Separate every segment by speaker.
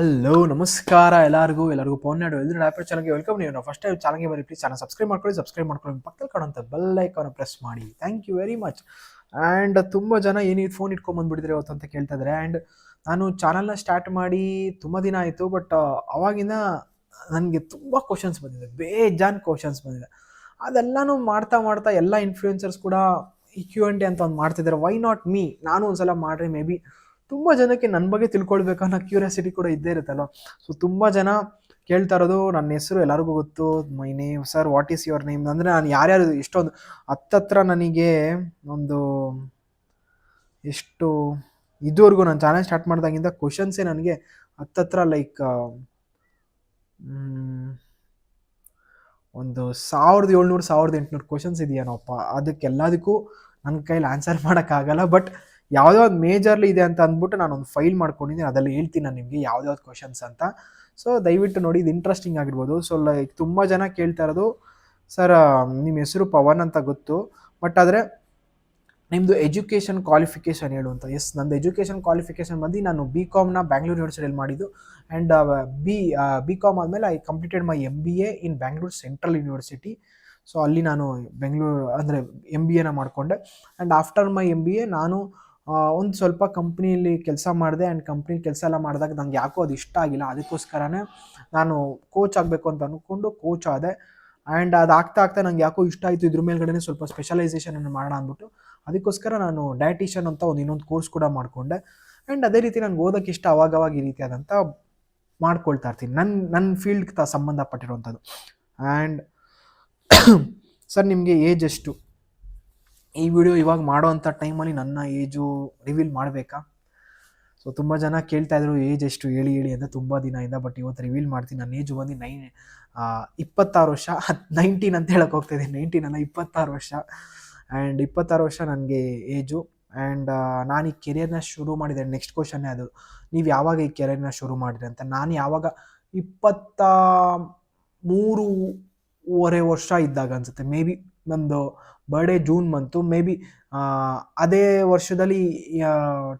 Speaker 1: Hello ನಮಸ್ಕಾರ ಎಲ್ಲರಿಗೂ ಪೋನ್ಯಾಡು ಎಲ್ಲರೂ ರ್ಯಾಪಿಡ್ ಚಾನಲ್ಗೆ ವೆಲ್ಕಮ್. ನೀವು ನಾವು ಫಸ್ಟ್ ಟೈಮ್ ಚಾನಲ್ಗೆ ಬರೀ ಪ್ಲೀಸ್ ಚಾನಲ್ ಸಬ್ಸ್ಕ್ರೈಬ್ ಮಾಡ್ಕೊಳ್ಳಿ ಪಕ್ಕದಲ್ಲಿ ಕಾಣುವಂಥ ಬೆಲ್ ಐಕಾನ್ ಪ್ರೆಸ್ ಮಾಡಿ. Thank you very much. And ತುಂಬ ಜನ ಏನಿದು ಫೋನ್ ಇಟ್ಕೊಂಡು ಬಂದುಬಿಟ್ಟಿದ್ರೆ ಇವತ್ತು ಅಂತ ಕೇಳ್ತಾ ಇದ್ದಾರೆ. ಆ್ಯಂಡ್ ನಾನು ಚಾನಲ್ನ ಸ್ಟಾರ್ಟ್ ಮಾಡಿ ತುಂಬ ದಿನ ಆಯಿತು, ಬಟ್ ಅವಾಗಿಂದ ನನಗೆ ತುಂಬ ಕ್ವಶನ್ಸ್ ಬಂದಿದೆ, ಬೇಜಾನ್ ಕ್ವಶನ್ಸ್ ಬಂದಿದೆ. ಅದೆಲ್ಲನೂ ಮಾಡ್ತಾ ಮಾಡ್ತಾ ಎಲ್ಲ ಇನ್ಫ್ಲೂಯೆನ್ಸರ್ಸ್ ಕೂಡ ಈ Q&A ಅಂತ ಒಂದು ಮಾಡ್ತಿದ್ದಾರೆ. Why not me? ನಾನು ಒಂದ್ಸಲ ಮಾಡ್ರಿ, ಮೇ ಬಿ ತುಂಬ ಜನಕ್ಕೆ ನನ್ನ ಬಗ್ಗೆ ತಿಳ್ಕೊಳ್ಬೇಕನ್ನೋ ಕ್ಯೂರಿಯಾಸಿಟಿ ಕೂಡ ಇದ್ದೇ ಇರುತ್ತಲ್ವ. ಸೊ ತುಂಬ ಜನ ಕೇಳ್ತಾ ಇರೋದು, ನನ್ನ ಹೆಸರು ಎಲ್ಲರಿಗೂ ಗೊತ್ತು, my name sir, what is your name ಅಂದರೆ ನಾನು ಯಾರ್ಯಾರು ಎಷ್ಟೊಂದು ಹತ್ತತ್ರ ನನಗೆ ಒಂದು ಎಷ್ಟು ಇದುವರೆಗೂ ನಾನು ಚಾನಲ್ ಸ್ಟಾರ್ಟ್ ಮಾಡಿದಾಗಿಂದ ಕ್ವಶನ್ಸೇ ನನಗೆ ಹತ್ತತ್ರ ಲೈಕ್ ಒಂದು 1700-1800 ಕ್ವಶನ್ಸ್ ಇದೆಯೇನೋಪ್ಪ. ಅದಕ್ಕೆಲ್ಲದಕ್ಕೂ ನನ್ನ ಕೈಲಿ ಆನ್ಸರ್ ಮಾಡೋಕ್ಕಾಗಲ್ಲ. ಬಟ್ ಯಾವುದೋ ಒಂದು ಮೇಜರ್ಲಿ ಇದೆ ಅಂತ ಅಂದ್ಬಿಟ್ಟು ನಾನೊಂದು ಫೈಲ್ ಮಾಡ್ಕೊಂಡಿದ್ದೀನಿ, ಅದರಲ್ಲಿ ಹೇಳ್ತೀನಿ ನಾನು ನಿಮಗೆ ಯಾವ್ದಾವ್ದು ಕ್ವಶನ್ಸ್ ಅಂತ. ಸೊ ದಯವಿಟ್ಟು ನೋಡಿ, ಇದು ಇಂಟ್ರೆಸ್ಟಿಂಗ್ ಆಗಿರ್ಬೋದು. ಸೊ ಲೈಕ್ ತುಂಬ ಜನ ಕೇಳ್ತಾ ಇರೋದು, ಸರ್ ನಿಮ್ಮ ಹೆಸರು ಪವನ್ ಅಂತ ಗೊತ್ತು, ಬಟ್ ಆದರೆ ನಿಮ್ಮದು ಎಜುಕೇಷನ್ ಕ್ವಾಲಿಫಿಕೇಷನ್ ಹೇಳು ಅಂತ. ಎಸ್, ನಂದು ಎಜುಕೇಷನ್ ಕ್ವಾಲಿಫಿಕೇಷನ್ ಬಂದು ನಾನು BCom ಬ್ಯಾಂಗ್ಳೂರು ಯೂನಿವರ್ಸಿಟಿಯಲ್ಲಿ ಮಾಡಿದ್ದು. ಆ್ಯಂಡ್ BCom ಆದಮೇಲೆ I completed my MBA in Bangalore central university. So ಅಲ್ಲಿ ನಾನು ಬೆಂಗಳೂರು ಅಂದರೆ MBAನ ಮಾಡಿಕೊಂಡೆ. ಆ್ಯಂಡ್ ಆಫ್ಟರ್ ಮೈ MBA ನಾನು ಒಂದು ಸ್ವಲ್ಪ ಕಂಪ್ನಿಯಲ್ಲಿ ಕೆಲಸ ಮಾಡಿದೆ. ಆ್ಯಂಡ್ ಕಂಪ್ನಿ ಕೆಲಸ ಎಲ್ಲ ಮಾಡಿದಾಗ ನಂಗೆ ಯಾಕೋ ಅದು ಇಷ್ಟ ಆಗಿಲ್ಲ. ಅದಕ್ಕೋಸ್ಕರನೇ ನಾನು ಕೋಚ್ ಆಗಬೇಕು ಅಂತ ಅಂದ್ಕೊಂಡು ಕೋಚ್ ಆದೆ. ಆ್ಯಂಡ್ ಅದು ಆಗ್ತಾ ನಂಗೆ ಯಾಕೋ ಇಷ್ಟ ಆಯಿತು, ಇದ್ರ ಮೇಲ್ಗಡೆ ಸ್ವಲ್ಪ ಸ್ಪೆಷಲೈಸೇಷನನ್ನು ಮಾಡೋಣ ಅಂದ್ಬಿಟ್ಟು ಅದಕ್ಕೋಸ್ಕರ ನಾನು ಡಯಟಿಷಿಯನ್ ಅಂತ ಇನ್ನೊಂದು ಕೋರ್ಸ್ ಕೂಡ ಮಾಡಿಕೊಂಡೆ. ಆ್ಯಂಡ್ ಅದೇ ರೀತಿ ನನಗೆ ಓದೋಕ್ಕೆ ಇಷ್ಟ, ಅವಾಗವಾಗ ಈ ರೀತಿಯಾದಂಥ ಮಾಡ್ಕೊಳ್ತಾ ಇರ್ತೀನಿ ನನ್ನ ಫೀಲ್ಡ್ಗೆ ಸಂಬಂಧಪಟ್ಟಿರುವಂಥದ್ದು. ಆ್ಯಂಡ್ ಸರ್ ನಿಮಗೆ ಏಜ್ ಎಷ್ಟು? ಈ ವಿಡಿಯೋ ಇವಾಗ ಮಾಡೋವಂಥ ಟೈಮಲ್ಲಿ ನನ್ನ ಏಜು ರಿವೀಲ್ ಮಾಡಬೇಕಾ? ಸೊ ತುಂಬ ಜನ ಕೇಳ್ತಾಯಿದ್ರು ಏಜ್ ಎಷ್ಟು ಹೇಳಿ ಅಂತ ತುಂಬ ದಿನದಿಂದ. ಬಟ್ ಇವತ್ತು ರಿವೀಲ್ ಮಾಡ್ತೀನಿ. ನನ್ನ ಏಜು ಬಂದು 26 ವರ್ಷ. 19 ಅಂತ ಹೇಳಕ್ಕೆ ಹೋಗ್ತಾಯಿದ್ದೀನಿ, 19 ಅಲ್ಲ 26 ವರ್ಷ. ಆ್ಯಂಡ್ 26 ವರ್ಷ ನನಗೆ ಏಜು. ಆ್ಯಂಡ್ ನಾನು ಈ ಕೆರಿಯರ್ನ ಶುರು ಮಾಡಿದೆ. ನೆಕ್ಸ್ಟ್ ಕ್ವಶನ್ನೇ ಅದು, ನೀವು ಯಾವಾಗ ಈ ಕೆರಿಯರ್ನ ಶುರು ಮಾಡಿದೆ ಅಂತ. ನಾನು ಯಾವಾಗ 23 ವರ್ಷ ಇದ್ದಾಗ ಅನಿಸುತ್ತೆ, ಮೇ ಬಿ ನಂದು birthday June month. May be ಅದೇ ವರ್ಷದಲ್ಲಿ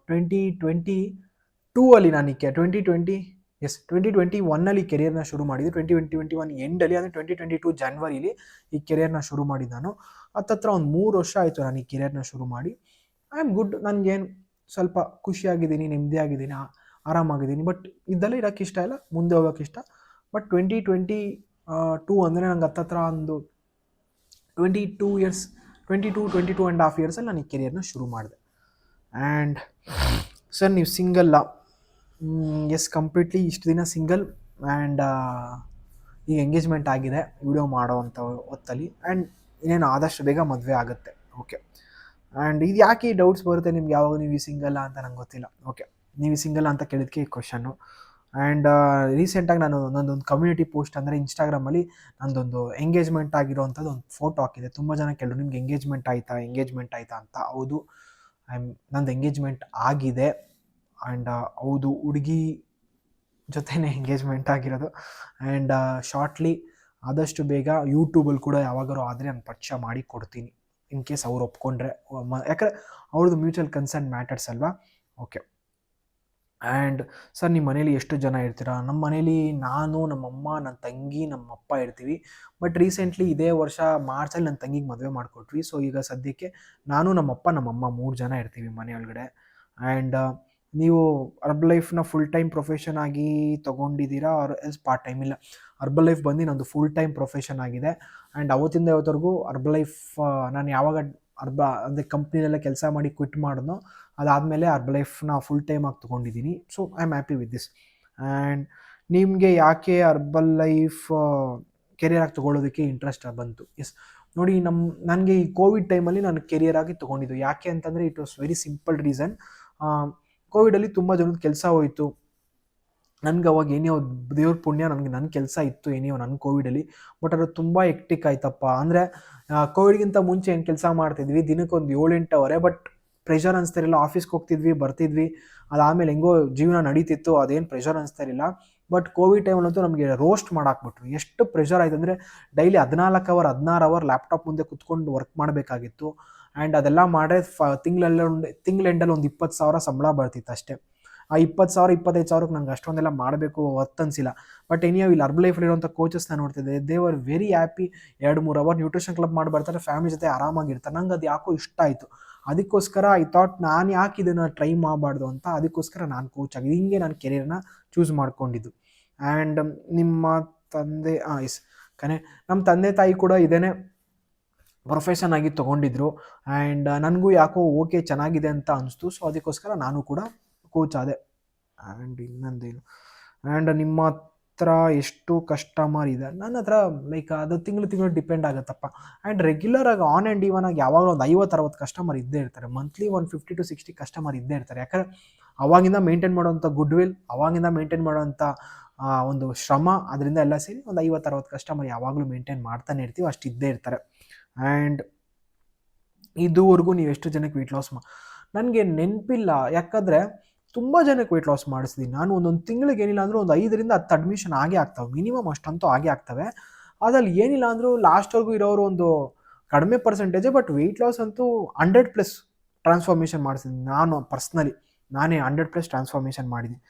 Speaker 1: 2022 ಅಲ್ಲಿ ನಾನು 2021 ಕೆರಿಯರ್ನ ಶುರು ಮಾಡಿದ್ದು. 2021 ಎಂಡಲ್ಲಿ ಅಂದರೆ 2022 ಜನವರಿಲಿ ಈ ಕೆರಿಯರ್ನ ಶುರು ಮಾಡಿದ್ದು ನಾನು. ಹತ್ತತ್ರ ಒಂದು 3 ವರ್ಷ ಆಯಿತು ನಾನು ಈ ಕೆರಿಯರ್ನ ಶುರು ಮಾಡಿ. I am good. ನನಗೇನು ಸ್ವಲ್ಪ ಖುಷಿಯಾಗಿದ್ದೀನಿ, ನೆಮ್ಮದಿಯಾಗಿದ್ದೀನಿ, ಆರಾಮಾಗಿದ್ದೀನಿ. ಬಟ್ ಇದೆಲ್ಲ ಇರೋಕ್ಕೆ ಇಷ್ಟ ಇಲ್ಲ, ಮುಂದೆ ಹೋಗೋಕ್ಕೆ ಇಷ್ಟ. ಬಟ್ 2022 ಅಂದರೆ ನಂಗೆ ಹತ್ತತ್ರ ಒಂದು 22 ಇಯರ್ಸ್, 22.5 ಇಯರ್ಸಲ್ಲಿ ನಾನು ಈ ಕೆರಿಯರ್ನ ಶುರು ಮಾಡಿದೆ. ಆ್ಯಂಡ್ ಸರ್ ನೀವು ಸಿಂಗಲ್ಲ? ಎಸ್, ಕಂಪ್ಲೀಟ್ಲಿ ಇಷ್ಟು ದಿನ ಸಿಂಗಲ್. ಆ್ಯಂಡ್ ಈಗ ಎಂಗೇಜ್ಮೆಂಟ್ ಆಗಿದೆ ವಿಡಿಯೋ ಮಾಡೋ ಅಂಥ ಹೊತ್ತಲ್ಲಿ. ಆ್ಯಂಡ್ ಇನ್ನೇನು ಆದಷ್ಟು ಬೇಗ ಮದುವೆ ಆಗುತ್ತೆ. ಓಕೆ. ಆ್ಯಂಡ್ ಇದು ಯಾಕೆ ಈ ಡೌಟ್ಸ್ ಬರುತ್ತೆ ನಿಮ್ಗೆ, ಯಾವಾಗ ನೀವು ಸಿಂಗಲ್ಲ ಅಂತ ನಂಗೆ ಗೊತ್ತಿಲ್ಲ. ಓಕೆ, ನೀವು ಸಿಂಗಲ್ಲ ಅಂತ ಕೇಳಿದಕ್ಕೆ ಈ ಕ್ವಶನ್ನು. ಆ್ಯಂಡ್ ರೀಸೆಂಟಾಗಿ ನಾನು ನನ್ನದೊಂದು ಕಮ್ಯುನಿಟಿ ಪೋಸ್ಟ್ ಅಂದರೆ ಇನ್ಸ್ಟಾಗ್ರಾಮಲ್ಲಿ ನಂದೊಂದು ಎಂಗೇಜ್ಮೆಂಟ್ ಆಗಿರೋವಂಥದ್ದು ಒಂದು ಫೋಟೋ ಹಾಕಿದೆ. ತುಂಬ ಜನ ಕೇಳಿದ್ರು, ನಿಮ್ಗೆ ಎಂಗೇಜ್ಮೆಂಟ್ ಆಯಿತಾ ಅಂತ. ಹೌದು, ನಂದು ಎಂಗೇಜ್ಮೆಂಟ್ ಆಗಿದೆ. ಆ್ಯಂಡ್ ಹೌದು, ಹುಡುಗಿ ಜೊತೆನೇ ಎಂಗೇಜ್ಮೆಂಟ್ ಆಗಿರೋದು. ಆ್ಯಂಡ್ ಶಾರ್ಟ್ಲಿ ಆದಷ್ಟು ಬೇಗ ಯೂಟ್ಯೂಬಲ್ಲಿ ಕೂಡ ಯಾವಾಗಾರು ಆದರೆ ನಾನು ಪರಿಚಯ ಮಾಡಿ ಕೊಡ್ತೀನಿ, ಇನ್ ಕೇಸ್ ಅವ್ರು ಒಪ್ಕೊಂಡ್ರೆ. ಯಾಕಂದರೆ ಅವ್ರದ್ದು ಮ್ಯೂಚುವಲ್ ಕನ್ಸರ್ನ್ ಮ್ಯಾಟರ್ಸ್ ಅಲ್ವಾ. ಓಕೆ. ಆ್ಯಂಡ್ ಸರ್ ನಿಮ್ಮ ಮನೇಲಿ ಎಷ್ಟು ಜನ ಇರ್ತೀರಾ? ನಮ್ಮ ಮನೇಲಿ ನಾನು, ನಮ್ಮಮ್ಮ, ನನ್ನ ತಂಗಿ, ನಮ್ಮಪ್ಪ ಇರ್ತೀವಿ. ಬಟ್ ರೀಸೆಂಟ್ಲಿ ಇದೇ ವರ್ಷ ಮಾರ್ಚಲ್ಲಿ ನನ್ನ ತಂಗಿಗೆ ಮದುವೆ ಮಾಡಿಕೊಟ್ವಿ. ಸೊ ಈಗ ಸದ್ಯಕ್ಕೆ ನಾನು, ನಮ್ಮಪ್ಪ, ನಮ್ಮಮ್ಮ 3 ಜನ ಇರ್ತೀವಿ ಮನೆಯೊಳಗಡೆ. ಆ್ಯಂಡ್ ನೀವು ಲೈಫ್ನ ಫುಲ್ ಟೈಮ್ ಪ್ರೊಫೆಷನ್ ಆಗಿ ತೊಗೊಂಡಿದ್ದೀರಾ ಆರ್ ಎಲ್ಸ್ ಪಾರ್ಟ್ ಟೈಮ್? ಇಲ್ಲ, ಲೈಫ್ ಬಂದು ನಂದು ಫುಲ್ ಟೈಮ್ ಪ್ರೊಫೆಷನ್ ಆಗಿದೆ. ಆ್ಯಂಡ್ ಅವತ್ತಿಂದ ಇವತ್ತವರೆಗೂ ಲೈಫ್ ನಾನು ಯಾವಾಗ ಅಂದರೆ ಕಂಪ್ನಿಲೆಲ್ಲ ಕೆಲಸ ಮಾಡಿ ಕ್ವಿಟ್ ಮಾಡಿದ್ನೋ ಅದಾದಮೇಲೆ ಲೈಫ್ನ ಫುಲ್ ಟೈಮ್ ಆಗಿ ತೊಗೊಂಡಿದ್ದೀನಿ. So I am happy with this. And ನಿಮಗೆ ಯಾಕೆ ಲೈಫ್ ಕೆರಿಯರ್ ಆಗಿ ತೊಗೊಳ್ಳೋದಕ್ಕೆ ಇಂಟ್ರೆಸ್ಟ್ ಬಂತು? ಎಸ್ ನೋಡಿ, ನನಗೆ ಈ ಕೋವಿಡ್ ಟೈಮಲ್ಲಿ ನಾನು ಕೆರಿಯರ್ ಆಗಿ ತೊಗೊಂಡಿದ್ದು. ಯಾಕೆ ಅಂತಂದರೆ it was very simple reason. ಕೋವಿಡಲ್ಲಿ ತುಂಬ ಜನದ ಕೆಲಸ ಹೋಯಿತು. ನನಗೆ ಅವಾಗ ಏನೇ ದೇವ್ರ ಪುಣ್ಯ ನನಗೆ ನನ್ನ ಕೆಲಸ ಇತ್ತು ಏನೇವೋ ನನ್ನ ಕೋವಿಡಲ್ಲಿ. ಬಟ್ ಅದು ತುಂಬ ಎಕ್ಟಿಕ್ ಆಯ್ತಪ್ಪ. ಅಂದರೆ ಕೋವಿಡ್ಗಿಂತ ಮುಂಚೆ ಏನು ಕೆಲಸ ಮಾಡ್ತಿದ್ವಿ, ದಿನಕ್ಕೊಂದು 7-8 ಅವರೇ. ಬಟ್ ಪ್ರೆಷರ್ ಅನಿಸ್ತಾರಿಲ್ಲ, ಆಫೀಸ್ಗೆ ಹೋಗ್ತಿದ್ವಿ ಬರ್ತಿದ್ವಿ, ಅದಾದಮೇಲೆ ಹೆಂಗೋ ಜೀವನ ನಡೀತಿತ್ತು, ಅದೇನು ಪ್ರೆಷರ್ ಅನಿಸ್ತಾರಿಲ್ಲ. ಬಟ್ ಕೋವಿಡ್ ಟೈಮಲ್ಲಂತೂ ನಮಗೆ ರೋಸ್ಟ್ ಮಾಡಾಕ್ಬಿಟ್ರು. ಎಷ್ಟು ಪ್ರೆಷರ್ ಆಯಿತು ಅಂದರೆ ಡೈಲಿ 14 ಅವರ್ 16 ಅವರ್ ಲ್ಯಾಪ್ಟಾಪ್ ಮುಂದೆ ಕುತ್ಕೊಂಡು ವರ್ಕ್ ಮಾಡಬೇಕಾಗಿತ್ತು. ಆ್ಯಂಡ್ ಅದೆಲ್ಲ ಮಾಡಿದ್ರೆ ತಿಂಗ್ಳೆಂಡಲ್ಲಿ ಒಂದು 20,000 ಸಂಬಳ ಬರ್ತಿತ್ತು ಅಷ್ಟೇ. ಆ 20,000 25,000ಕ್ಕೆ ನಂಗೆ ಅಷ್ಟೊಂದೆಲ್ಲ ಮಾಡಬೇಕು ಅನಿಸಿಲ್ಲ. ಬಟ್ ಎನಿಯೋ ಇಲ್ಲಿ ಲೈಫಲ್ಲಿರುವಂಥ ಕೋಚಸ್ನ ನೋಡ್ತಿದ್ದೆ, they are very happy. 2-3 hour nutrition club ಮಾಡಿ ಬರ್ತಾರೆ, ಫ್ಯಾಮಿಲಿ ಜೊತೆ ಆರಾಮಾಗಿರ್ತಾರೆ. ನಂಗೆ ಅದು ಯಾಕೋ ಇಷ್ಟ ಆಯಿತು. ಅದಕ್ಕೋಸ್ಕರ ಐ ಥಾಟ್ ನಾನು ಯಾಕೆ ಇದನ್ನು ಟ್ರೈ ಮಾಡಬಾರ್ದು ಅಂತ, ಅದಕ್ಕೋಸ್ಕರ ನಾನು ಕೋಚ್ ಆಗಿದೆ. ಹಿಂಗೆ ನಾನು ಕೆರಿಯರ್ನ ಚೂಸ್ ಮಾಡ್ಕೊಂಡಿದ್ದು. ಆ್ಯಂಡ್ ನಿಮ್ಮ ತಂದೆ ಎಸ್ ನಮ್ಮ ತಂದೆ ತಾಯಿ ಕೂಡ ಇದೇನೆ ಪ್ರೊಫೆಷನ್ ಆಗಿ ತೊಗೊಂಡಿದ್ರು. ಆ್ಯಂಡ್ ನನಗೂ ಯಾಕೋ ಓಕೆ ಚೆನ್ನಾಗಿದೆ ಅಂತ ಅನಿಸ್ತು. ಸೊ ಅದಕ್ಕೋಸ್ಕರ ನಾನು ಕೂಡ ಕೋಚ್ ಆದೆ. ಆ್ಯಂಡ್ ಇನ್ನೊಂದೇನು, ಆ್ಯಂಡ್ ನಿಮ್ಮ ಹತ್ರ ಎಷ್ಟು ಕಸ್ಟಮರ್ ಇದೆ? ನನ್ನ ಹತ್ರ ಲೈಕ್ ಅದು ತಿಂಗಳು ಡಿಪೆಂಡ್ ಆಗುತ್ತಪ್ಪ. ಆ್ಯಂಡ್ ರೆಗ್ಯುಲರಾಗಿ ಆನ್ ಆ್ಯಂಡ್ ಈವನ್ ಆಗಿ ಯಾವಾಗಲೂ ಒಂದು 50-60 ಕಸ್ಟಮರ್ ಇದ್ದೇ ಇರ್ತಾರೆ. ಮಂತ್ಲಿ ಒಂದು 50-60 ಕಸ್ಟಮರ್ ಇದ್ದೇ ಇರ್ತಾರೆ. ಯಾಕಂದರೆ ಅವಾಗಿಂದ ಮೇಂಟೈನ್ ಮಾಡೋವಂಥ ಗುಡ್ವಿಲ್, ಅವಾಗಿಂದ ಮೇಂಟೈನ್ ಮಾಡೋವಂಥ ಒಂದು ಶ್ರಮ, ಅದರಿಂದ ಎಲ್ಲ ಸೇರಿ ಒಂದು 50-60 ಕಸ್ಟಮರ್ ಯಾವಾಗಲೂ ಮೇಂಟೈನ್ ಮಾಡ್ತಾನೆ ಇರ್ತೀವಿ, ಅಷ್ಟು ಇದ್ದೇ ಇರ್ತಾರೆ. ಆ್ಯಂಡ್ ಇದುವರೆಗೂ ನೀವು ಎಷ್ಟು ಜನಕ್ಕೆ ವೆಯ್ಟ್ ಲಾಸ್ ನನಗೆ ನೆನಪಿಲ್ಲ, ಯಾಕಂದರೆ ತುಂಬ ಜನಕ್ಕೆ ವೆಯ್ಟ್ ಲಾಸ್ ಮಾಡಿಸಿದ್ದೀನಿ ನಾನು. ಒಂದೊಂದು ತಿಂಗಳಿಗೆ ಏನಿಲ್ಲ ಅಂದರೂ ಒಂದು 5-10 ಅಡ್ಮಿಷನ್ ಆಗೇ ಆಗ್ತವೆ, ಮಿನಿಮಮ್ ಅಷ್ಟಂತೂ ಆಗೇ ಆಗ್ತವೆ. ಅದ್ರಲ್ಲಿ ಏನಿಲ್ಲ ಅಂದರೂ ಲಾಸ್ಟ್ವರೆಗೂ ಇರೋರು ಒಂದು ಕಡಿಮೆ ಪರ್ಸೆಂಟೇಜೆ, ಬಟ್ ವೆಯ್ಟ್ ಲಾಸ್ ಅಂತೂ 100+ ಟ್ರಾನ್ಸ್ಫಾರ್ಮೇಷನ್ ಮಾಡಿಸಿದ್ದೀನಿ ನಾನು ಪರ್ಸ್ನಲಿ. ನಾನೇ 100+ ಟ್ರಾನ್ಸ್ಫಾರ್ಮೇಷನ್ ಮಾಡಿದ್ದೀನಿ.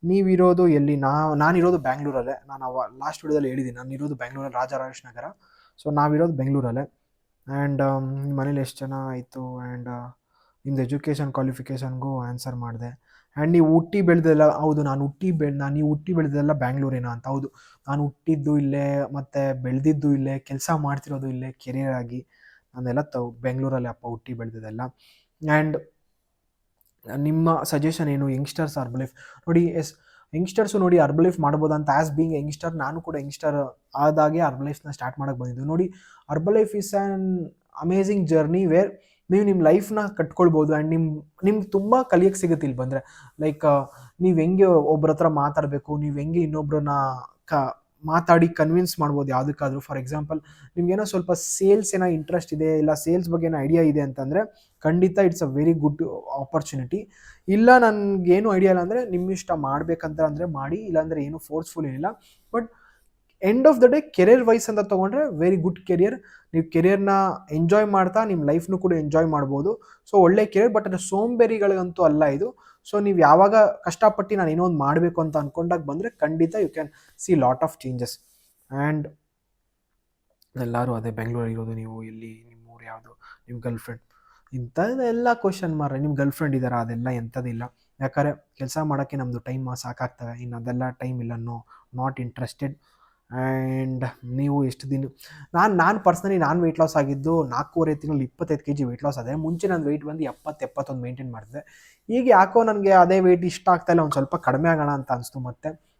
Speaker 1: ನೀವಿರೋದು ಎಲ್ಲಿ? ನಾನಿರೋದು ಬ್ಯಾಂಗ್ಳೂರಲ್ಲೇ. ನಾನು ಲಾಸ್ಟ್ ವಿಡಿಯೋದಲ್ಲಿ ಹೇಳಿದ್ದೀನಿ, ನಾನು ಇರೋದು ಬ್ಯಾಂಗ್ಳೂರಲ್ಲಿ, ರಾಜರಾಜೇಶ್ವರಿ ನಗರ. ಸೊ ನಾವಿರೋದು ಬೆಂಗಳೂರಲ್ಲೇ. ಆ್ಯಂಡ್ ನಿಮ್ಮ ಮನೇಲಿ ಎಷ್ಟು ಜನ ಆಯಿತು? ಆ್ಯಂಡ್ ನಿಮ್ಮದು ಎಜುಕೇಷನ್ ಕ್ವಾಲಿಫಿಕೇಷನ್ಗೂ ಆನ್ಸರ್ ಮಾಡಿದೆ. ಆ್ಯಂಡ್ ನೀವು ಹುಟ್ಟಿ ಬೆಳೆದೆಲ್ಲ, ಹೌದು ನಾನು ನೀವು ಹುಟ್ಟಿ ಬೆಳೆದೆಲ್ಲ ಬ್ಯಾಂಗ್ಳೂರೇನಾ ಅಂತ. ಹೌದು, ನಾನು ಹುಟ್ಟಿದ್ದು ಇಲ್ಲೇ, ಮತ್ತು ಬೆಳೆದಿದ್ದು ಇಲ್ಲೇ, ಕೆಲಸ ಮಾಡ್ತಿರೋದು ಇಲ್ಲೇ, ಕೆರಿಯರ್ ಆಗಿ ನಾನೆಲ್ಲ ಬೆಂಗಳೂರಲ್ಲೇ ಅಪ್ಪ ಹುಟ್ಟಿ ಬೆಳೆದಿದ್ದೆಲ್ಲ. ಆ್ಯಂಡ್ ನಿಮ್ಮ ಸಜೆಷನ್ ಏನು? ಯಂಗ್ಸ್ಟರ್ಸ್ ಲೈಫ್ ನೋಡಿ, ಯಂಗ್ಸ್ಟರ್ಸು ನೋಡಿ ಲೈಫ್ ಮಾಡ್ಬೋದು ಅಂತ. ಆ್ಯಸ್ ಬೀಯಿಂಗ್ ಯಂಗ್ಸ್ಟರ್, ನಾನು ಕೂಡ ಯಂಗ್ಸ್ಟರ್ ಆದಾಗೆ ಲೈಫ್ನ ಸ್ಟಾರ್ಟ್ ಮಾಡೋಕ್ಕೆ ಬಂದಿದ್ದು. ನೋಡಿ, life is an amazing journey where ನೀವು ನಿಮ್ಮ ಲೈಫ್ನ ಕಟ್ಕೊಳ್ಬೋದು. ಆ್ಯಂಡ್ ನಿಮ್ಗೆ ತುಂಬ ಕಲಿಯೋಕ್ಕೆ ಸಿಗುತ್ತೆ ಇಲ್ಲಿ ಬಂದರೆ. ಲೈಕ್ ನೀವು ಹೆಂಗೆ ಒಬ್ಬರ ಹತ್ರ ಮಾತಾಡಬೇಕು, ನೀವು ಹೆಂಗೆ ಇನ್ನೊಬ್ಬರನ್ನ ಮಾತಾಡಿ ಕನ್ವಿನ್ಸ್ ಮಾಡ್ಬೋದು ಯಾವುದಕ್ಕಾದ್ರೂ. ಫಾರ್ ಎಕ್ಸಾಂಪಲ್, ನಿಮ್ಗೇನೋ ಸ್ವಲ್ಪ ಸೇಲ್ಸ್ ಏನೋ ಇಂಟ್ರೆಸ್ಟ್ ಇದೆ, ಇಲ್ಲ ಸೇಲ್ಸ್ ಬಗ್ಗೆ ಏನೋ ಐಡಿಯಾ ಇದೆ ಅಂತಂದರೆ ಖಂಡಿತ it's a very good opportunity. ಇಲ್ಲ ನನಗೇನು ಐಡಿಯಾ ಇಲ್ಲ ಅಂದರೆ ನಿಮ್ಮ ಇಷ್ಟ, ಮಾಡಬೇಕಂತ ಅಂದರೆ ಮಾಡಿ, ಇಲ್ಲಾಂದರೆ ಏನು ಫೋರ್ಸ್ಫುಲ್ ಏನಿಲ್ಲ. But end of the day career wise ಅಂತ ತೊಗೊಂಡ್ರೆ ವೆರಿ ಗುಡ್ ಕೆರಿಯರ್. ನೀವು ಕೆರಿಯರ್ನ ಎಂಜಾಯ್ ಮಾಡ್ತಾ ನಿಮ್ಮ ಲೈಫ್ನು ಕೂಡ ಎಂಜಾಯ್ ಮಾಡ್ಬೋದು. ಸೊ ಒಳ್ಳೆ ಕೆರಿಯರ್, ಬಟ್ ಅದು ಸೋಂಬೇರಿಗಳಿಗಂತೂ ಅಲ್ಲ ಇದು. ಸೊ ನೀವು ಯಾವಾಗ ಕಷ್ಟಪಟ್ಟು ನಾನು ಏನೋ ಒಂದು ಮಾಡಬೇಕು ಅಂತ ಅಂದ್ಕೊಂಡಾಗ ಬಂದರೆ ಖಂಡಿತ you can see lot of changes. And ಎಲ್ಲರೂ ಅದೇ ಬೆಂಗಳೂರಿರೋದು, ನೀವು ಎಲ್ಲಿ, ನಿಮ್ಮ ಊರು ಯಾವುದು, ನಿಮ್ಮ ಗರ್ಲ್ಫ್ರೆಂಡ್, ಇಂಥದ್ದೆಲ್ಲ ಕ್ವಶನ್ ಮಾರ್ರೆ. ನಿಮ್ಮ ಗರ್ಲ್ಫ್ರೆಂಡ್ ಇದ್ದಾರಾ? ಅದೆಲ್ಲ ಎಂಥದಿಲ್ಲ. ಯಾಕಂದರೆ ಕೆಲಸ ಮಾಡೋಕ್ಕೆ ನಮ್ಮದು ಟೈಮ್ ಸಾಕಾಗ್ತವೆ, ಇನ್ನು ಅದೆಲ್ಲ ಟೈಮ್ ಇಲ್ಲ, ನಾಟ್ ಇಂಟ್ರೆಸ್ಟೆಡ್. ಆ್ಯಂಡ್ ನೀವು ಎಷ್ಟು ದಿನ, ನಾನು ಪರ್ಸ್ನಲಿ ವೆಯ್ಟ್ ಲಾಸ್ ಆಗಿದ್ದು 4.5 ತಿಂಗಳಲ್ಲಿ 25 kg ವೆಯ್ಟ್ ಲಾಸ್ ಆಗಿದೆ. ಮುಂಚೆ ನನ್ನ ವೆಯ್ಟ್ ಬಂದು 70-71 ಮೇಂಟೈನ್ ಮಾಡಿದೆ. ಈಗ ಯಾಕೋ ನನಗೆ ಅದೇ ವೆಯ್ಟ್ ಇಷ್ಟ ಆಗ್ತಾಯಿಲ್ಲ, ಒಂದು ಸ್ವಲ್ಪ ಕಡಿಮೆ ಆಗೋಣ ಅಂತ ಅನಿಸ್ತು.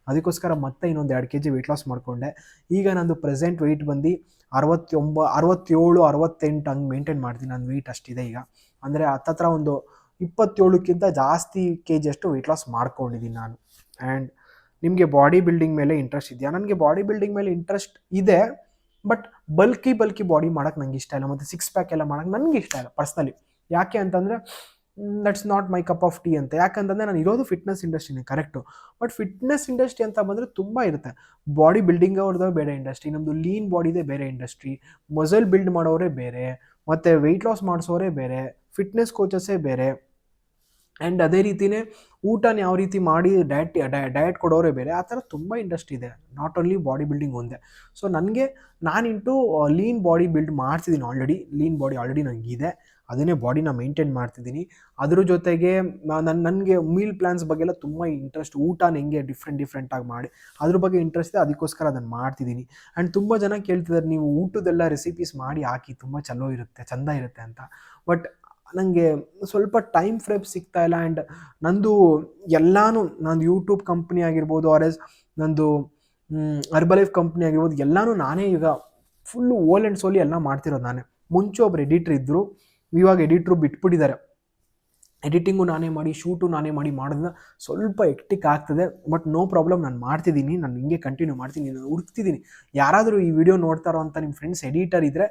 Speaker 1: ಅದಕ್ಕೋಸ್ಕರ ಮತ್ತೆ ಇನ್ನೊಂದು 2 kg ವೆಯ್ಟ್ ಲಾಸ್ ಮಾಡಿಕೊಂಡೆ. ಈಗ ನಂದು ಪ್ರೆಸೆಂಟ್ ವೆಯ್ಟ್ ಬಂದು 67-68 ಹಂಗೆ ಮೇಂಟೈನ್ ಮಾಡ್ತೀನಿ. ನನ್ನ ವೆಯ್ಟ್ ಅಷ್ಟಿದೆ ಈಗ. ಅಂದರೆ ಹತ್ತತ್ರ ಒಂದು 27ಕ್ಕಿಂತ ಜಾಸ್ತಿ kg ಅಷ್ಟು ವೆಯ್ಟ್ ಲಾಸ್ ಮಾಡ್ಕೊಂಡಿದ್ದೀನಿ ನಾನು. ಆ್ಯಂಡ್ ನಿಮಗೆ ಬಾಡಿ ಬಿಲ್ಡಿಂಗ್ ಮೇಲೆ ಇಂಟ್ರೆಸ್ಟ್ ಇದೆಯಾ? ನನಗೆ ಬಾಡಿ ಬಿಲ್ಡಿಂಗ್ ಮೇಲೆ ಇಂಟ್ರೆಸ್ಟ್ ಇದೆ, ಬಟ್ ಬಲ್ಕಿ ಬಾಡಿ ಮಾಡೋಕ್ಕೆ ನನಗೆ ಇಷ್ಟ ಇಲ್ಲ, ಮತ್ತು 6 ಪ್ಯಾಕ್ ಎಲ್ಲ ಮಾಡೋಕ್ಕೆ ನನಗೆ ಇಷ್ಟ ಇಲ್ಲ ಪರ್ಸ್ನಲಿ. ಯಾಕೆ ಅಂತಂದರೆ that's not my cup of tea ಅಂತ. ಯಾಕಂತಂದರೆ ನಾನು ಇರೋದು ಫಿಟ್ನೆಸ್ ಇಂಡಸ್ಟ್ರಿನೇ, ಕರೆಕ್ಟು. ಬಟ್ ಫಿಟ್ನೆಸ್ ಇಂಡಸ್ಟ್ರಿ ಅಂತ ಬಂದರೆ ತುಂಬ ಇರುತ್ತೆ. ಬಾಡಿ ಬಿಲ್ಡಿಂಗ್ ಅವ್ರದ್ದು ಬೇರೆ ಇಂಡಸ್ಟ್ರಿ, ನಮ್ಮದು ಲೀನ್ ಬಾಡಿದೇ ಬೇರೆ ಇಂಡಸ್ಟ್ರಿ, ಮಸಲ್ ಬಿಲ್ಡ್ ಮಾಡೋರೇ ಬೇರೆ, ಮತ್ತು ವೆಯ್ಟ್ ಲಾಸ್ ಮಾಡಿಸೋರೇ ಬೇರೆ, ಫಿಟ್ನೆಸ್ ಕೋಚಸ್ಸೇ ಬೇರೆ. ಆ್ಯಂಡ್ ಅದೇ ರೀತಿಯೇ ಊಟನ ಯಾವ ರೀತಿ ಮಾಡಿ ಡಯಟ್ ಕೊಡೋರೇ ಬೇರೆ. ಆ ಥರ ತುಂಬ ಇಂಡಸ್ಟ್ರಿ ಇದೆ, ನಾಟ್ ಓನ್ಲಿ ಬಾಡಿ ಬಿಲ್ಡಿಂಗ್ ಒಂದೇ. ಸೊ ನಾನಿಂಟು ಲೀನ್ ಬಾಡಿ ಬಿಲ್ಡ್ ಮಾಡ್ತಿದ್ದೀನಿ ಆಲ್ರೆಡಿ. ಲೀನ್ ಬಾಡಿ ಆಲ್ರೆಡಿ ನನಗಿದೆ, ಅದನ್ನೇ ಬಾಡಿನ ಮೇಂಟೈನ್ ಮಾಡ್ತಿದ್ದೀನಿ. ಅದ್ರ ಜೊತೆಗೆ ನನಗೆ ಮೀಲ್ ಪ್ಲ್ಯಾನ್ಸ್ ಬಗ್ಗೆ ಎಲ್ಲ ತುಂಬ ಇಂಟ್ರೆಸ್ಟ್. ಊಟನ ಹೆಂಗೆ ಡಿಫ್ರೆಂಟಾಗಿ ಮಾಡಿ ಅದ್ರ ಬಗ್ಗೆ ಇಂಟ್ರೆಸ್ಟ್ ಇದೆ, ಅದಕ್ಕೋಸ್ಕರ ಅದನ್ನು ಮಾಡ್ತಿದ್ದೀನಿ. ಆ್ಯಂಡ್ ತುಂಬ ಜನ ಕೇಳ್ತಿದ್ದಾರೆ, ನೀವು ಊಟದೆಲ್ಲ ರೆಸಿಪೀಸ್ ಮಾಡಿ ಹಾಕಿ, ತುಂಬ ಚೆಂದ ಇರುತ್ತೆ ಅಂತ. ಬಟ್ ನನಗೆ ಸ್ವಲ್ಪ ಟೈಮ್ ಫ್ರೇಮ್ ಸಿಗ್ತಾ ಇಲ್ಲ. ಆ್ಯಂಡ್ ನಂದು ನಂದು ಯೂಟ್ಯೂಬ್ ಕಂಪ್ನಿ ಆಗಿರ್ಬೋದು, ನಂದು ಲೈಫ್ ಕಂಪ್ನಿ ಆಗಿರ್ಬೋದು, ಎಲ್ಲನೂ ನಾನೇ ಈಗ ಫುಲ್ಲು ಓಲ್ ಆ್ಯಂಡ್ ಸೋಲಿ ಎಲ್ಲ ಮಾಡ್ತಿರೋದು ನಾನೇ. ಮುಂಚೆ ಒಬ್ರು ಎಡಿಟ್ರ್ ಇದ್ದರು, ಇವಾಗ ಎಡಿಟ್ರು ಬಿಟ್ಬಿಟ್ಟಿದ್ದಾರೆ. ಎಡಿಟಿಂಗು ನಾನೇ ಮಾಡಿ, ಶೂಟು ನಾನೇ ಮಾಡೋದನ್ನ ಸ್ವಲ್ಪ ಎಕ್ಟಿಕ್ ಆಗ್ತದೆ. ಬಟ್ ನೋ ಪ್ರಾಬ್ಲಮ್, ನಾನು ಮಾಡ್ತಿದ್ದೀನಿ, ನಾನು ಹಿಂಗೆ ಕಂಟಿನ್ಯೂ ಮಾಡ್ತೀನಿ. ನಾನು ಹುಡುಕ್ತಿದ್ದೀನಿ, ಯಾರಾದರೂ ಈ ವಿಡಿಯೋ ನೋಡ್ತಾರೋ ಅಂತ ನಿಮ್ಮ ಫ್ರೆಂಡ್ಸ್ ಎಡಿಟರ್ ಇದ್ದರೆ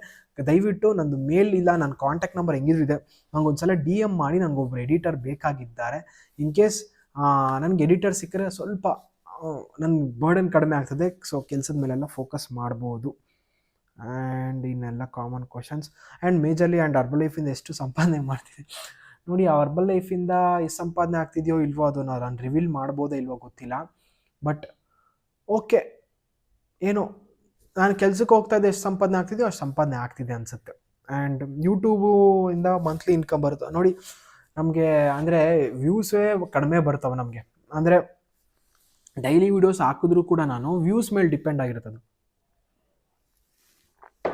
Speaker 1: ದಯವಿಟ್ಟು ನಂದು ಮೇಲ್ ಇಲ್ಲ, ನನ್ನ ಕಾಂಟ್ಯಾಕ್ಟ್ ನಂಬರ್ ಹೆಂಗಿದ್ರು ಇದೆ, ನನಗೊಂದ್ಸಲ DM ಮಾಡಿ, ನನಗೊಬ್ರು ಎಡಿಟರ್ ಬೇಕಾಗಿದ್ದಾರೆ. ಇನ್ ಕೇಸ್ ನನಗೆ ಎಡಿಟರ್ ಸಿಕ್ಕರೆ ಸ್ವಲ್ಪ ನನಗೆ ಬರ್ಡನ್ ಕಡಿಮೆ ಆಗ್ತದೆ. ಸೊ ಕೆಲಸದ ಮೇಲೆಲ್ಲ ಫೋಕಸ್ ಮಾಡ್ಬೋದು. ಆ್ಯಂಡ್ ಇನ್ನೆಲ್ಲ common questions. And majorly and ಲೈಫಿಂದ ಎಷ್ಟು ಸಂಪಾದನೆ ಮಾಡ್ತೀನಿ? ನೋಡಿ ಆ ಹರ್ಬಲ್ ಲೈಫಿಂದ ಎಷ್ಟು ಸಂಪಾದನೆ ಆಗ್ತಿದೆಯೋ ಇಲ್ವೋ ಅದು ನಾನು ರಿವೀಲ್ ಮಾಡ್ಬೋದೋ ಇಲ್ವೋ ಗೊತ್ತಿಲ್ಲ. ಬಟ್ ಓಕೆ, ಏನು ನಾನು ಕೆಲ್ಸಕ್ಕೆ ಹೋಗ್ತಾ ಇದ್ದೆ, ಎಷ್ಟು ಸಂಪಾದನೆ ಆಗ್ತಿದೆಯೋ ಅಷ್ಟು ಸಂಪಾದನೆ ಆಗ್ತಿದೆ ಅನಿಸುತ್ತೆ. ಆ್ಯಂಡ್ ಯೂಟ್ಯೂಬು ಇಂದ ಮಂತ್ಲಿ ಇನ್ಕಮ್ ಬರುತ್ತೆ ನೋಡಿ. ನಮಗೆ ಅಂದರೆ ವ್ಯೂಸೇ ಕಡಿಮೆ ಬರ್ತವೆ ನಮಗೆ. ಅಂದರೆ ಡೈಲಿ ವೀಡಿಯೋಸ್ ಹಾಕಿದ್ರೂ ಕೂಡ ನಾನು ವ್ಯೂಸ್ ಮೇಲೆ ಡಿಪೆಂಡ್ ಆಗಿರ್ತದೆ,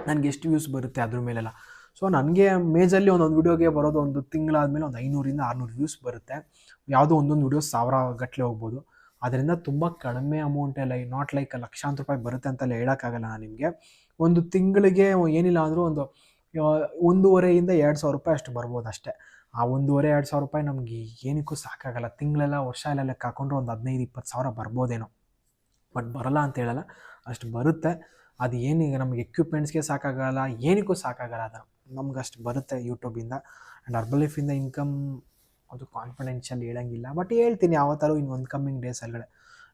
Speaker 1: ನನಗೆ ಎಷ್ಟು ವ್ಯೂಸ್ ಬರುತ್ತೆ ಅದ್ರ ಮೇಲೆಲ್ಲ. ಸೊ ನನಗೆ ಮೇಜಲ್ಲಿ ಒಂದೊಂದು ವೀಡಿಯೋಗೆ ಬರೋದು ಒಂದು ತಿಂಗಳಾದಮೇಲೆ ಒಂದು 500 600 ವ್ಯೂಸ್ ಬರುತ್ತೆ. ಯಾವುದೋ ಒಂದೊಂದು ವೀಡಿಯೋ 1000 ಗಟ್ಟಲೆ ಹೋಗ್ಬೋದು. ಅದರಿಂದ ತುಂಬ ಕಡಿಮೆ ಅಮೌಂಟೆಲ್ಲ, ನಾಟ್ ಲೈಕ್ ಲಕ್ಷಾಂತರ ರೂಪಾಯಿ ಬರುತ್ತೆ ಅಂತೆಲ್ಲ ಹೇಳೋಕ್ಕಾಗಲ್ಲ ನಾನು ನಿಮಗೆ. ಒಂದು ತಿಂಗಳಿಗೆ ಏನಿಲ್ಲ ಅಂದರೂ ಒಂದು 1,500 2,000 ರೂಪಾಯಿ ಅಷ್ಟು ಬರ್ಬೋದು ಅಷ್ಟೇ. ಆ 1,500 2,000 ರೂಪಾಯಿ ನಮಗೆ ಏನಕ್ಕೂ ಸಾಕಾಗಲ್ಲ. ತಿಂಗಳೆಲ್ಲ ವರ್ಷ ಎಲ್ಲ ಲೆಕ್ಕ ಹಾಕೊಂಡ್ರೆ ಒಂದು 15-20 ಸಾವಿರ ಬರ್ಬೋದೇನೋ. ಬಟ್ ಬರಲ್ಲ ಅಂತ ಹೇಳಲ್ಲ, ಅಷ್ಟು ಬರುತ್ತೆ. ಅದು ಏನೀಗ ನಮಗೆ ಎಕ್ವಿಪ್ಮೆಂಟ್ಸ್ಗೆ ಸಾಕಾಗಲ್ಲ, ಏನಕ್ಕೂ ಸಾಕಾಗಲ್ಲ. ಅದು ನಮ್ಗೆ ಅಷ್ಟು ಬರುತ್ತೆ ಯೂಟ್ಯೂಬಿಂದ. ಆ್ಯಂಡ್ ಹರ್ಬಲ್ ಲೈಫಿಂದ ಇನ್ಕಮ್ ಅದು ಕಾನ್ಫಿಡೆನ್ಷಿಯಲ್ ಹೇಳೋಂಗಿಲ್ಲ, ಬಟ್ ಹೇಳ್ತೀನಿ ಯಾವತ್ತಾರು ಇನ್ನು ಒಂದು ಕಮ್ಮಿಂಗ್ ಡೇಸ್ ಒಳಗಡೆ.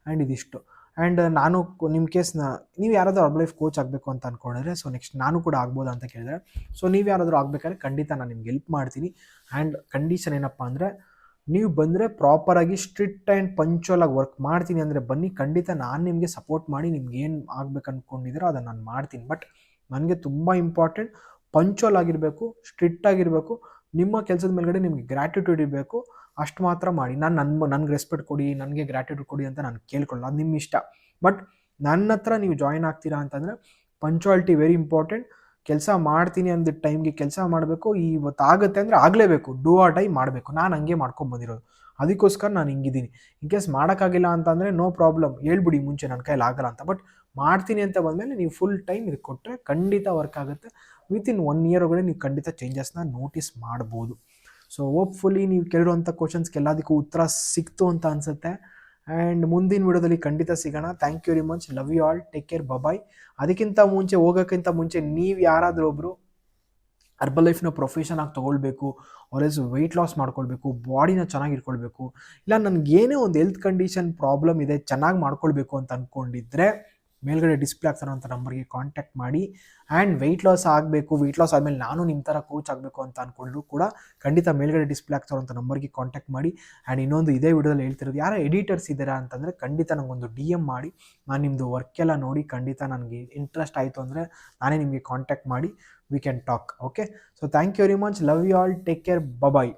Speaker 1: ಆ್ಯಂಡ್ ಇದಿಷ್ಟು. ಆ್ಯಂಡ್ ನಾನು ನಿಮ್ಮ ಕೇಸ್ನ ನೀವು ಯಾರಾದರೂ ಹರ್ಬಲ್ ಲೈಫ್ ಕೋಚ್ ಆಗಬೇಕು ಅಂತ ಅಂದ್ಕೊಂಡಿದ್ರೆ, ಸೊ ನೆಕ್ಸ್ಟ್ ನಾನು ಕೂಡ ಆಗ್ಬೋದು ಅಂತ ಕೇಳಿದ್ರೆ, ಸೊ ನೀವು ಯಾರಾದರೂ ಆಗಬೇಕಾದ್ರೆ ಖಂಡಿತ ನಾನು ನಿಮ್ಗೆ ಹೆಲ್ಪ್ ಮಾಡ್ತೀನಿ. ಆ್ಯಂಡ್ ಕಂಡೀಷನ್ ಏನಪ್ಪ ಅಂದರೆ, ನೀವು ಬಂದರೆ ಪ್ರಾಪರಾಗಿ ಸ್ಟ್ರಿಕ್ಟ್ ಆ್ಯಂಡ್ ಪಂಚುವಲಾಗಿ ವರ್ಕ್ ಮಾಡ್ತೀನಿ ಅಂದರೆ ಬನ್ನಿ, ಖಂಡಿತ ನಾನು ನಿಮಗೆ ಸಪೋರ್ಟ್ ಮಾಡಿ ನಿಮ್ಗೆ ಏನು ಆಗ್ಬೇಕು ಅಂದ್ಕೊಂಡಿದ್ದೀರೋ ಅದನ್ನು ನಾನು ಮಾಡ್ತೀನಿ. ಬಟ್ ನನಗೆ ತುಂಬ ಇಂಪಾರ್ಟೆಂಟ್ ಪಂಚುವಲ್ ಆಗಿರಬೇಕು, ಸ್ಟ್ರಿಕ್ಟ್ ಆಗಿರಬೇಕು, ನಿಮ್ಮ ಕೆಲಸದ ಮೇಲ್ಗಡೆ ನಿಮಗೆ ಗ್ರ್ಯಾಟಿಟ್ಯೂಡ್ ಇರಬೇಕು. ಅಷ್ಟು ಮಾತ್ರ ಮಾಡಿ. ನನಗೆ ರೆಸ್ಪೆಕ್ಟ್ ಕೊಡಿ, ನನಗೆ ಗ್ರ್ಯಾಟಿಟ್ಯೂಡ್ ಕೊಡಿ ಅಂತ ನಾನು ಕೇಳ್ಕೊಳ್ಳಲ್ಲ, ಅದು ನಿಮ್ಮ ಇಷ್ಟ. ಬಟ್ ನನ್ನ ಹತ್ರ ನೀವು ಜಾಯ್ನ್ ಆಗ್ತೀರಾ ಅಂತಂದರೆ ಪಂಚುವಾಲಿಟಿ ವೆರಿ ಇಂಪಾರ್ಟೆಂಟ್. ಕೆಲಸ ಮಾಡ್ತೀನಿ ಅಂದ ಟೈಮ್ಗೆ ಕೆಲಸ ಮಾಡಬೇಕು. ಇವತ್ತು ಆಗುತ್ತೆ ಅಂದರೆ ಆಗಲೇಬೇಕು, ಡೂ ಆರ್ ಡೈ ಮಾಡಬೇಕು. ನಾನು ಹಂಗೆ ಮಾಡ್ಕೊಂಬಂದಿರೋದು, ಅದಕ್ಕೋಸ್ಕರ ನಾನು ಹಿಂಗಿದ್ದೀನಿ. ಇನ್ ಕೇಸ್ ಮಾಡೋಕ್ಕಾಗಿಲ್ಲ ಅಂತಂದರೆ ನೋ ಪ್ರಾಬ್ಲಮ್, ಹೇಳ್ಬಿಡಿ ಮುಂಚೆ ನನ್ನ ಕೈಯಲ್ಲಿ ಆಗಲ್ಲ ಅಂತ. ಬಟ್ ಮಾಡ್ತೀನಿ ಅಂತ ಬಂದಮೇಲೆ ನೀವು ಫುಲ್ ಟೈಮ್ ಇದಕ್ಕೆ ಕೊಟ್ಟರೆ ಖಂಡಿತ ವರ್ಕ್ ಆಗುತ್ತೆ. ವಿತಿನ್ 1 ಇಯರ್ ಒಳಗಡೆ ನೀವು ಖಂಡಿತ ಚೇಂಜಸ್ನ ನೋಟಿಸ್ ಮಾಡ್ಬೋದು. ಸೊ ಹೋಪ್ಫುಲಿ ನೀವು ಕೇಳಿರುವಂಥ ಕ್ವಶನ್ಸ್ಗೆ ಎಲ್ಲದಕ್ಕೂ ಉತ್ತರ ಸಿಕ್ತು ಅಂತ ಅನಿಸುತ್ತೆ. ಆ್ಯಂಡ್ ಮುಂದಿನ ವಿಡಿಯೋದಲ್ಲಿ ಖಂಡಿತ ಸಿಗೋಣ. Thank you very much, love you all, take care, bye. ಅದಕ್ಕಿಂತ ಮುಂಚೆ ಹೋಗೋಕ್ಕಿಂತ ಮುಂಚೆ ನೀವು ಯಾರಾದರೂ ಒಬ್ಬರು ಹರ್ಬಲ್ ಲೈಫ್ನ ಪ್ರೊಫೆಷನ್ ಆಗಿ ತೊಗೊಳ್ಬೇಕು, ಆಲ್ವೇಸ್ ವೆಯ್ಟ್ ಲಾಸ್ ಮಾಡ್ಕೊಳ್ಬೇಕು, ಬಾಡಿನ ಚೆನ್ನಾಗಿ ಇಟ್ಕೊಳ್ಬೇಕು, ಇಲ್ಲ ನನಗೇನೇ ಒಂದು ಹೆಲ್ತ್ ಕಂಡೀಷನ್ ಪ್ರಾಬ್ಲಮ್ ಇದೆ ಚೆನ್ನಾಗಿ ಮಾಡ್ಕೊಳ್ಬೇಕು ಅಂತ ಅಂದ್ಕೊಂಡಿದ್ರೆ ಮೇಲ್ಗಡೆ ಡಿಸ್ಪ್ಲೇ ಆಗ್ತಾರಂಥ ನಂಬರ್ಗೆ ಕಾಂಟ್ಯಾಕ್ಟ್ ಮಾಡಿ. ಆ್ಯಂಡ್ ವೆಯ್ಟ್ ಲಾಸ್ ಆಗಬೇಕು, ವೆಯ್ಟ್ ಲಾಸ್ ಆದಮೇಲೆ ನಾನು ನಿಮ್ಮ ಥರ ಕೋಚ್ ಆಗಬೇಕು ಅಂತ ಅಂದ್ಕೊಂಡ್ರು ಕೂಡ ಖಂಡಿತ ಮೇಲ್ಗಡೆ ಡಿಸ್ಪ್ಲೇ ಆಗ್ತಾರಂಥ ನಂಬರ್ಗೆ ಕಾಂಟ್ಯಾಕ್ಟ್ ಮಾಡಿ. ಆ್ಯಂಡ್ ಇನ್ನೊಂದು ಇದೇ ವಿಡಿಯೋದಲ್ಲಿ ಹೇಳ್ತಿರೋದು, ಯಾರೋ ಎಡಿಟರ್ಸ್ ಇದ್ದೀರಾ ಅಂತಂದರೆ ಖಂಡಿತ ನನಗೊಂದು DM ಮಾಡಿ. ನಾನು ನಿಮ್ಮದು ವರ್ಕೆಲ್ಲ ನೋಡಿ ಖಂಡಿತ ನನಗೆ ಇಂಟ್ರೆಸ್ಟ್ ಆಯಿತು ಅಂದರೆ ನಾನೇ ನಿಮಗೆ ಕಾಂಟ್ಯಾಕ್ಟ್ ಮಾಡಿ we can talk. Okay, so thank you very much, love you all, take care, bye.